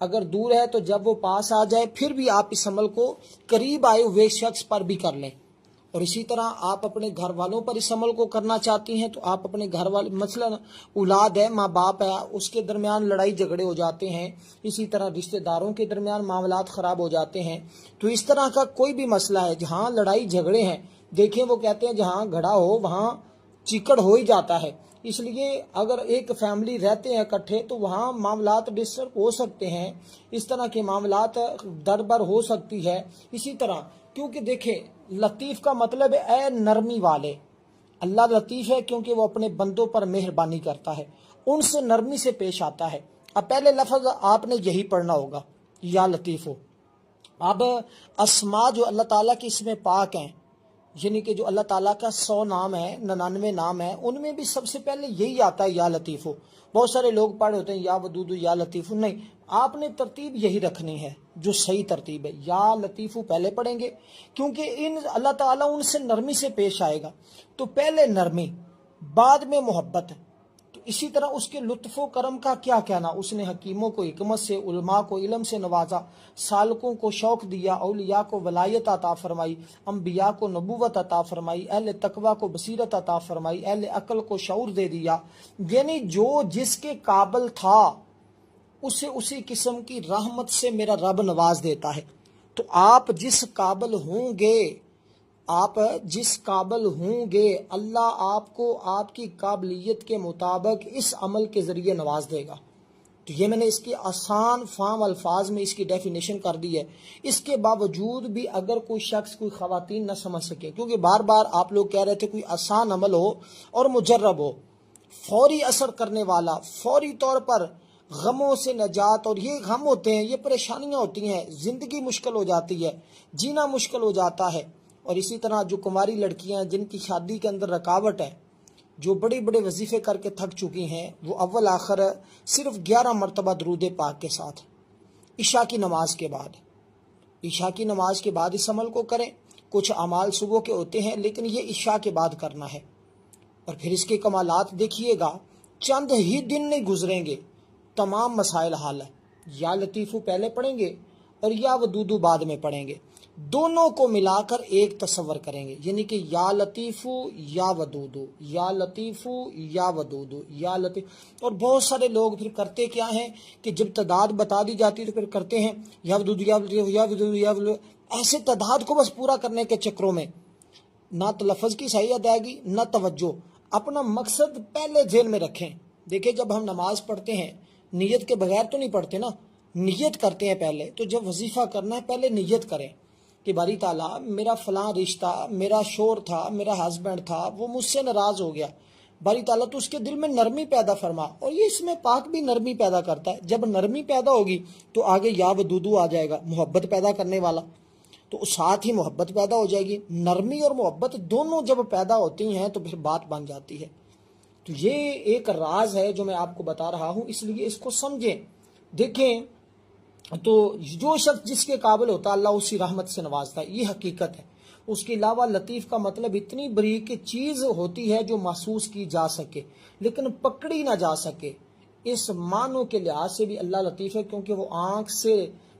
اگر دور ہے تو جب وہ پاس آ جائے پھر بھی آپ اس عمل کو قریب آئے ہوئے شخص پر بھی کر لیں. اور اسی طرح آپ اپنے گھر والوں پر اس عمل کو کرنا چاہتی ہیں تو آپ اپنے گھر والے، مثلا اولاد ہے، ماں باپ ہے، اس کے درمیان لڑائی جھگڑے ہو جاتے ہیں، اسی طرح رشتہ داروں کے درمیان معاملات خراب ہو جاتے ہیں، تو اس طرح کا کوئی بھی مسئلہ ہے جہاں لڑائی جھگڑے ہیں، دیکھیں وہ کہتے ہیں جہاں گھڑا ہو وہاں چیکڑ ہو ہی جاتا ہے. اس لیے اگر ایک فیملی رہتے ہیں اکٹھے تو وہاں معاملات ڈسٹرب ہو سکتے ہیں، اس طرح کے معاملات دربر ہو سکتی ہے. اسی طرح کیونکہ دیکھیں لطیف کا مطلب ہے اے نرمی والے. اللہ لطیف ہے کیونکہ وہ اپنے بندوں پر مہربانی کرتا ہے، ان سے نرمی سے پیش آتا ہے. اب پہلے لفظ آپ نے یہی پڑھنا ہوگا، یا لطیف ہو. اب اسما جو اللہ تعالیٰ کی اسم پاک ہیں، یعنی کہ جو اللہ تعالیٰ کا 100 نام ہے، 99 نام ہے، ان میں بھی سب سے پہلے یہی آتا ہے یا لطیف ہو. بہت سارے لوگ پڑھ ہوتے ہیں یا ودود یا لطیف، نہیں، آپ نے ترتیب یہی رکھنی ہے جو صحیح ترتیب ہے. یا لطیف پہلے پڑھیں گے کیونکہ اللہ تعالیٰ ان سے نرمی سے پیش آئے گا، تو پہلے نرمی بعد میں محبت. تو اسی طرح اس کے لطف و کرم کا کیا کہنا، اس نے حکیموں کو حکمت سے، علماء کو علم سے نوازا، سالکوں کو شوق دیا، اولیاء کو ولایت عطا فرمائی، انبیاء کو نبوت عطا فرمائی، اہل تقوی کو بصیرت عطا فرمائی، اہل عقل کو شعور دے دیا. یعنی جو جس کے قابل تھا اسے اسی قسم کی رحمت سے میرا رب نواز دیتا ہے. تو آپ جس قابل ہوں گے اللہ آپ کو آپ کی قابلیت کے مطابق اس عمل کے ذریعے نواز دے گا. تو یہ میں نے اس کی آسان فہم الفاظ میں اس کی ڈیفینیشن کر دی ہے. اس کے باوجود بھی اگر کوئی شخص، کوئی خواتین نہ سمجھ سکے، کیونکہ بار بار آپ لوگ کہہ رہے تھے کوئی آسان عمل ہو اور مجرب ہو، فوری اثر کرنے والا، فوری طور پر غموں سے نجات. اور یہ غم ہوتے ہیں، یہ پریشانیاں ہوتی ہیں، زندگی مشکل ہو جاتی ہے، جینا مشکل ہو جاتا ہے. اور اسی طرح جو کماری لڑکیاں جن کی شادی کے اندر رکاوٹ ہے، جو بڑے بڑے وظیفے کر کے تھک چکی ہیں، وہ اول آخر صرف 11 مرتبہ درود پاک کے ساتھ عشاء کی نماز کے بعد اس عمل کو کریں. کچھ اعمال صبح کے ہوتے ہیں لیکن یہ عشاء کے بعد کرنا ہے. اور پھر اس کے کمالات دیکھیے گا، چند ہی دن نہیں گزریں گے تمام مسائل حل ہے. یا لطیفو پہلے پڑھیں گے اور یا ودودو بعد میں پڑھیں گے، دونوں کو ملا کر ایک تصور کریں گے، یعنی کہ یا لطیفو یا ودودو، یا لطیفو یا ودودو، یا لطیف. اور بہت سارے لوگ پھر کرتے کیا ہیں کہ جب تعداد بتا دی جاتی ہے تو پھر کرتے ہیں یا ودودو یا لطیفو یا ودودو یا ودودو. ایسے تعداد کو بس پورا کرنے کے چکروں میں نہ تلفظ کی صحیح ادائیگی نہ توجہ. اپنا مقصد پہلے ذہن میں رکھیں. دیکھیں جب ہم نماز پڑھتے ہیں نیت کے بغیر تو نہیں پڑھتے نا، نیت کرتے ہیں پہلے. تو جب وظیفہ کرنا ہے پہلے نیت کریں کہ باری تعالیٰ میرا فلاں رشتہ، میرا شوہر تھا، میرا ہسبینڈ تھا، وہ مجھ سے ناراض ہو گیا، باری تعالیٰ تو اس کے دل میں نرمی پیدا فرما. اور یہ اس میں پاک بھی نرمی پیدا کرتا ہے. جب نرمی پیدا ہوگی تو آگے یا ودودو آ جائے گا، محبت پیدا کرنے والا، تو ساتھ ہی محبت پیدا ہو جائے گی. نرمی اور محبت دونوں جب پیدا ہوتی ہیں تو پھر بات بن جاتی ہے. تو یہ ایک راز ہے جو میں آپ کو بتا رہا ہوں، اس لیے اس کو سمجھیں. دیکھیں تو جو شخص جس کے قابل ہوتا ہے اللہ اسی رحمت سے نوازتا ہے، یہ حقیقت ہے. اس کے علاوہ لطیف کا مطلب اتنی بریک چیز ہوتی ہے جو محسوس کی جا سکے لیکن پکڑی نہ جا سکے. اس معنوں کے لحاظ سے بھی اللہ لطیف ہے کیونکہ وہ آنکھ سے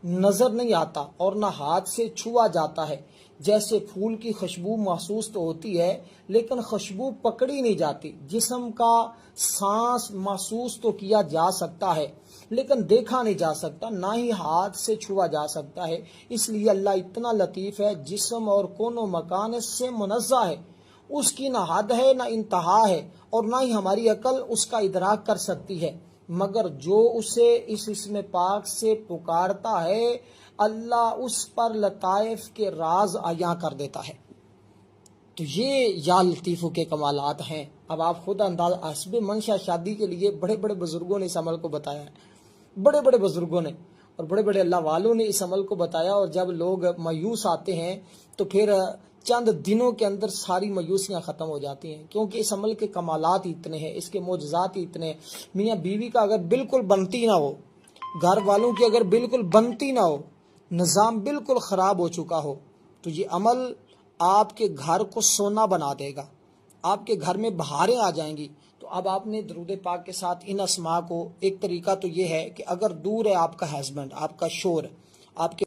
نظر نہیں آتا اور نہ ہاتھ سے چھوا جاتا ہے. جیسے پھول کی خوشبو محسوس تو ہوتی ہے لیکن خوشبو پکڑی نہیں جاتی. جسم کا سانس محسوس تو کیا جا سکتا ہے لیکن دیکھا نہیں جا سکتا، نہ ہی ہاتھ سے چھوا جا سکتا ہے. اس لیے اللہ اتنا لطیف ہے، جسم اور کون و مکان سے منزہ ہے. اس کی نہ حد ہے نہ انتہا ہے اور نہ ہی ہماری عقل اس کا ادراک کر سکتی ہے. مگر جو اسے اس اسم پاک سے پکارتا ہے اللہ اس پر لطائف کے راز عیاں کر دیتا ہے. تو یہ یا لطیفو کے کمالات ہیں. اب آپ خود انداز، حسب منشا شادی کے لیے بڑے بڑے بزرگوں نے اس عمل کو بتایا ہے، بڑے بڑے بزرگوں نے اور بڑے بڑے اللہ والوں نے اس عمل کو بتایا. اور جب لوگ مایوس آتے ہیں تو پھر چند دنوں کے اندر ساری مایوسیاں ختم ہو جاتی ہیں کیونکہ اس عمل کے کمالات اتنے ہیں، اس کے معجزات اتنے ہیں. میاں بیوی کا اگر بالکل بنتی نہ ہو، گھر والوں کی اگر بالکل بنتی نہ ہو، نظام بالکل خراب ہو چکا ہو، تو یہ عمل آپ کے گھر کو سونا بنا دے گا، آپ کے گھر میں بہاریں آ جائیں گی. تو تو اب آپ نے درود پاک کے ساتھ ان اسماء کو، ایک طریقہ تو یہ ہے کہ اگر دور ہے آپ کا ہسبینڈ، آپ کا شوہر، آپ کے